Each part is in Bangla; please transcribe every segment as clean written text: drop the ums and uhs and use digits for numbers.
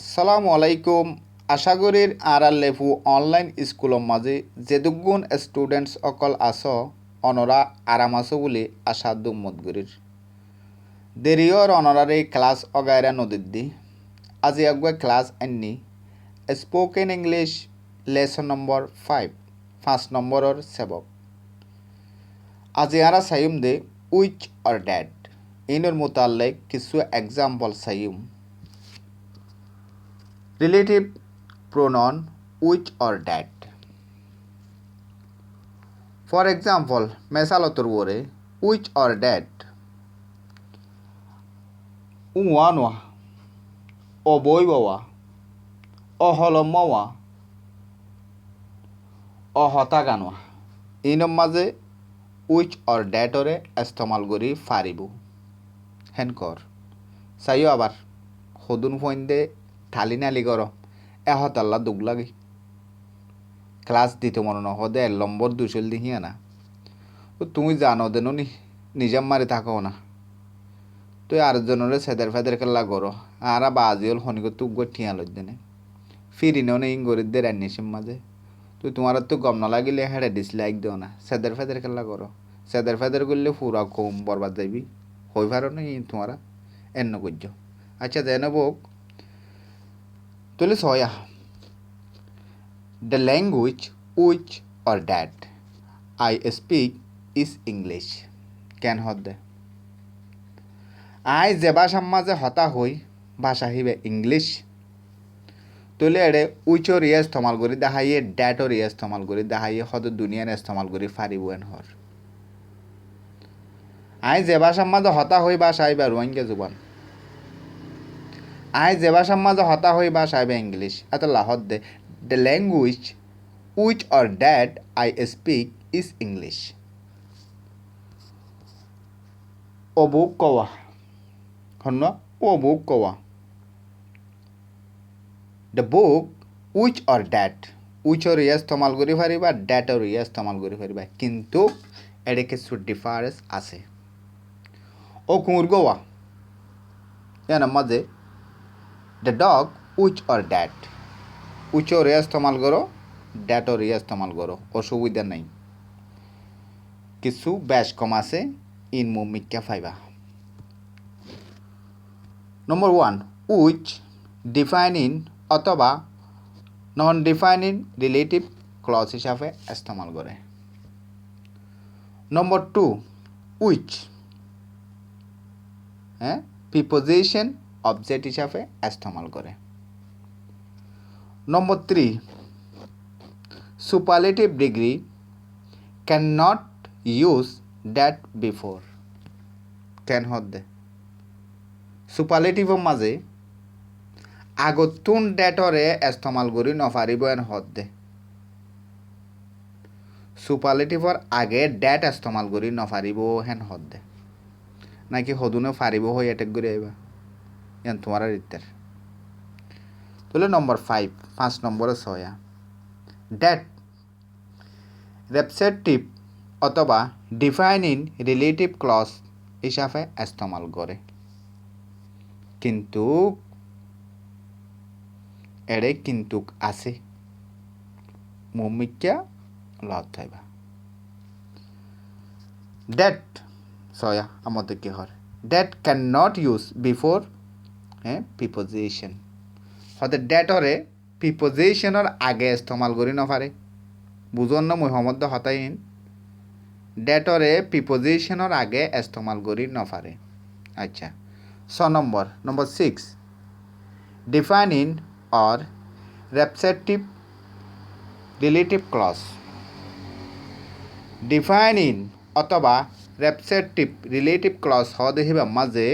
আসসালামু আলাইকুম। আশা করির আরাল লেফু অনলাইন স্কুলৰ মাঝে যেদুগুণ স্টুডেন্টস অকল আছ অনরা আরাম আছো বুলি আশা দুম্মত গরির দেরিয়র অনরারে ক্লাস অগায়রা নদীর আজি একবার ক্লাস আননি স্পোকেন ইংলিশ লেসন নম্বর 5 নম্বরের সেবক আজি আরা সাইম দে উইচ অর ড্যাড ইনর মোতাল্লেক কিছু এক্সাম্পল সাইম relative pronoun which or that. For example, mesalotor wore which or that. Unwanwa, o boibawa, o holomawa, o hotaganwa. ইনম মাঝে which or that ওরে ইস্তেমাল করি ফারিবু হেনকর চাইও আবার সদুন ফইন্দে থালি নালি কর এহতাল্লা দুগ লাগি ক্লাস দিতে মনে নহদে নম্বর দুশল দিহিয়া না তুমি জানো দেন নি নিজাম মারি থাকো না তুই আরেকজনের সেদের ফেদের খেলা করো আর বাজিল হনিক তুক গো ঠিয়া লই দেনে ফিরিনেও নেই গরিবদের রান্নিসিম মাঝে তুই তোমার তো গম না লাগিলে হেডে ডিসলাইক দিও না সেদের ফেদের খেলা করো সেদের ফেদের করলে পুরা কম বরবাদ যাইবি হই পারো না তোমারা এন্ন করছ আচ্ছা দেন বোক তুলে soya The language which or that I speak is English. কেন হদে আই যে ভাষার মাঝে হতা হই ভাষা হিবে ইংলিশ তুলে এড়ে উইচর ইয়ে ইস্তেমাল করি দেখাইয়ে ড্যাটর ইয়ে ইস্তেমাল করি দেখাইয়ে হদ দুনিয়ার ইস্তেমাল করি ফারিব এন হর আই যে ভাষার মাঝে হতা হই ভাষা আইবা রোহিঙ্গা জুবান আই যে ভাষার মাঝে হতা হই ভাষা আইবা ইংলিশ এত লাহদ দে The language which or that I speak is English. অবুক কওয়া হন্য অবুক কওয়া The book which or that which or ইয়ে ইস্তেমাল করি পারিবা that or ইয়ে ইস্তেমাল করি পারিবা কিন্তু এডে কিছু ডিফারেন্স আছে ও কুঁর গোয়া এর মাঝে The dog which or that which or ইয়ে ইস্তেমাল করো that or ইয়ে ইস্তেমাল করো অসুবিধা নাই কিছু ব্যাস কম আছে ইন মুমিক্কা ফাইবা নম্বর 1 which ডিফাইনিং অথবা নন ডিফাইনিং রিলেটিভ ক্লজ হিসাবে ইস্তেমাল করে নম্বর 2 which প্রিপোজিশন অবজেক্ট হিসাবে ইস্তেমাল করে নম্বর 3 superlative degree can not use that before কেন হদে সুপারলেটিভর মাঝে আগতুন ডেটরে ইস্তেমাল করি নপারিব এন হদে সুপারলেটিভর আগে ডেট ইস্তেমাল করি নপারিব হেন হদে নাকি হদুনে ফারিব হই এটেক করে আইবা এন তোমার রিতের তাহলে নম্বর 5 নম্বরে 6 ডেট রেপসেটিভ অথবা ডিফাইনিং রিলেটিভ ক্লজ হিসাবে ইস্তেমাল করে কিন্তু এড়ে কিন্তু আছে মুমিক্কা লত থাইবা ডেট সয়া আমাদের কি হয় date can not use before preposition হতে ডেটরে প্রিপোজিশনের আগে ইস্তেমাল করি নপারে বুঝন না মই সমদ্দ হতাইন ডেটরে প্রিপোজিশনের আগে ইস্তেমাল করি নপারে আচ্ছা 6 নম্বর 6 ডিফাইনিং অর রেপসেটিভ রিলেটিভ ক্লজ ডিফাইনিং অথবা রেপসেটিভ রিলেটিভ ক্লজ হদেহিবা মাঝে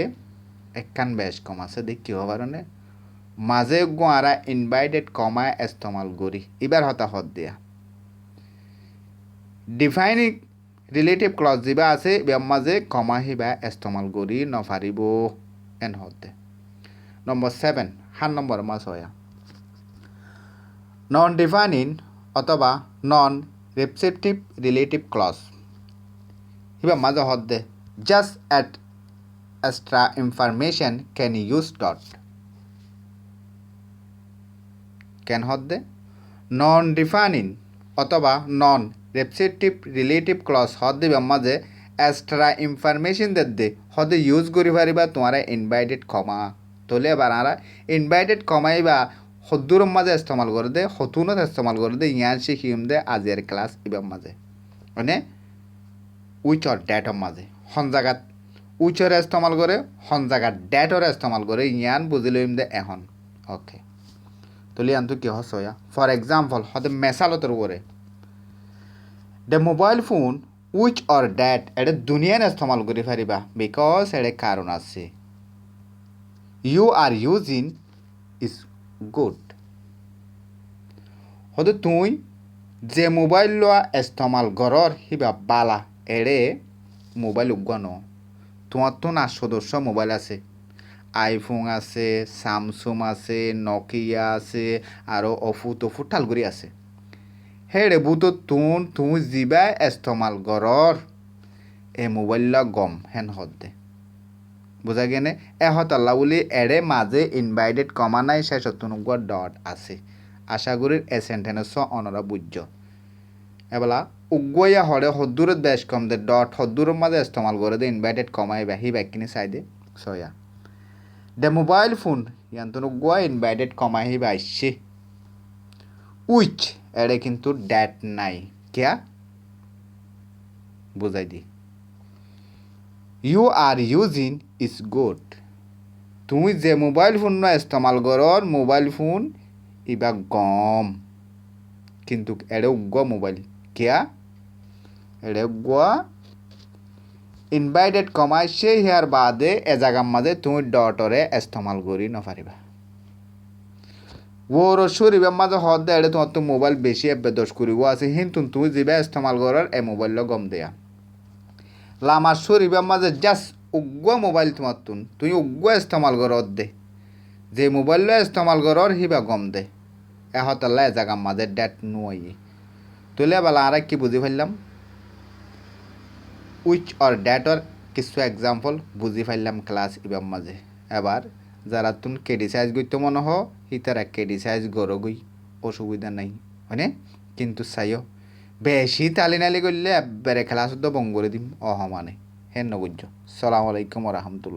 একখান বেশ কম আছে দেখি হবারণে মাঝে গোয়ারা ইনভাইটেড কমায় ইস্তেমাল করি এবার হতা হদ দিয়া ডিফাইনিং রিলেটিভ ক্লজ যা আছে এবার মাঝে কমা হিবা ইস্তেমাল করি নপারিব এন হদে নম্বর 7 হার নম্বর মাছ হয়া নন ডিফাইনিং অথবা নন রেপসেটিভ রিলেটিভ ক্লজ হিবা মাঝে হদে just add extra information can use dot কেন হদ্দে নন ডিফাইনিং অথবা নন রেপসিটিভ রিলেটিভ ক্লজ হদ্দে মাঝে এক্সট্রা ইনফরমেশন দে হদে ইউজ করি পারিবা তোমারা ইনভাইটেড কমা তোলে এবার আরা ইনভাইটেড কমাইবা হদ্দুর মাঝে ইস্তেমাল করে দে হতুনত ইস্তেমাল করে দে ইয়ান শিখিম দে আজির ক্লাস ইবার মাঝে মানে উইচ অর ডেটর মাঝে হন জায়গাত উইচরে ইস্তেমাল করে হন জায়গাত ডেটরে ইস্তেমাল করে ইয়ান বুঝি লইম দে এখন ওকে তুলি আনতো কি হসয়া ফর এক্সাম্পল হতে মেসালতর উপরে the mobile phone which or that এটা দুনিয়ান ইস্তেমাল করে পারিবা বিকজ এটা কারণ আছে you are using is good হতে তুই যে মোবাইল লোৱা ইস্তেমাল গরর হিবা বালা এড়ে মোবাইল উগান তোমার তো না সদস্য মোবাইল আছে আইফোন আছে স্যামসুং আছে নকিয়া আছে আৰু অফু তফু ঠালগুৰি আছে হেৰে বুতো তুই যিবা ইস্তেমাল গরর এ মোবাইল গম হেন হদ্দে বুঝা গেনে এহতাল্লা বুলি এড়ে মাঝে ইনভাইটেড কমা নাই শেষত নুগুয়া ডট আছে আশা করি এ সেন্টেন্স অনরা বুঝছ এবেলা উগুয়া হরে হদ্দুরত বেশ কম দে ডট হদ্দুরের মাঝে ইস্তেমাল করে দে ইনভাইটেড কমাই হি ব্যাকিনি চাই দে সয়া দ্য মোবাইল ফোন ইয়ান্তন উগুয়া ইনভাইটেড কমাই হি বাইছে উইচ এড়ে কিন্তু ড্যাট নাই কিয়া বুঝাই দি you are using is good তুমি যে মোবাইল ফোন না ইস্তেমাল করর মোবাইল ফোন ইবা গম কিন্তু এড়ে উগুয়া মোবাইল কিয়া এড়ে উগুয়া ইনভাইটেড কমাইছে হিয়ার বাদে এ জায়গার মাঝে তুমি ডটরে ইস্তেমাল করি নপারিবা ওর শরীরের মাঝে হদ দে এড়ে তোমার তো মোবাইল বেশি বেদস করিব আছে কিন্তু তুমি যিবা ইস্তেমাল করর এ মোবাইল গম দেয়া লামার শরীরের মাঝে জাস্ট উগুয়া মোবাইল তোমার তুই উগুয়া ইস্তেমাল করর দে যে মোবাইল ইস্তেমাল করর হিবা গম দে এহতাল্লা এ জায়গার মাঝে ডেট নুই তুলে বেলা আর কি বুঝি ফেললাম উইচ অর ডেটর কিছু এক্সাম্পল বুঝি ফেললাম ক্লাস ইবার মাঝে এবার যারা তুন কেডি সাইজ গইতে মনে হ হিতারা কেডি সাইজ গড় গই অসুবিধা নাই হয়নে কিন্তু চাইও বেশি তালি নালি করলে একবারে ক্লাস বঙ্গ করে দিম অহমানে হেন নবুঝ সালাম আলাইকুম রহমতুল্লাহ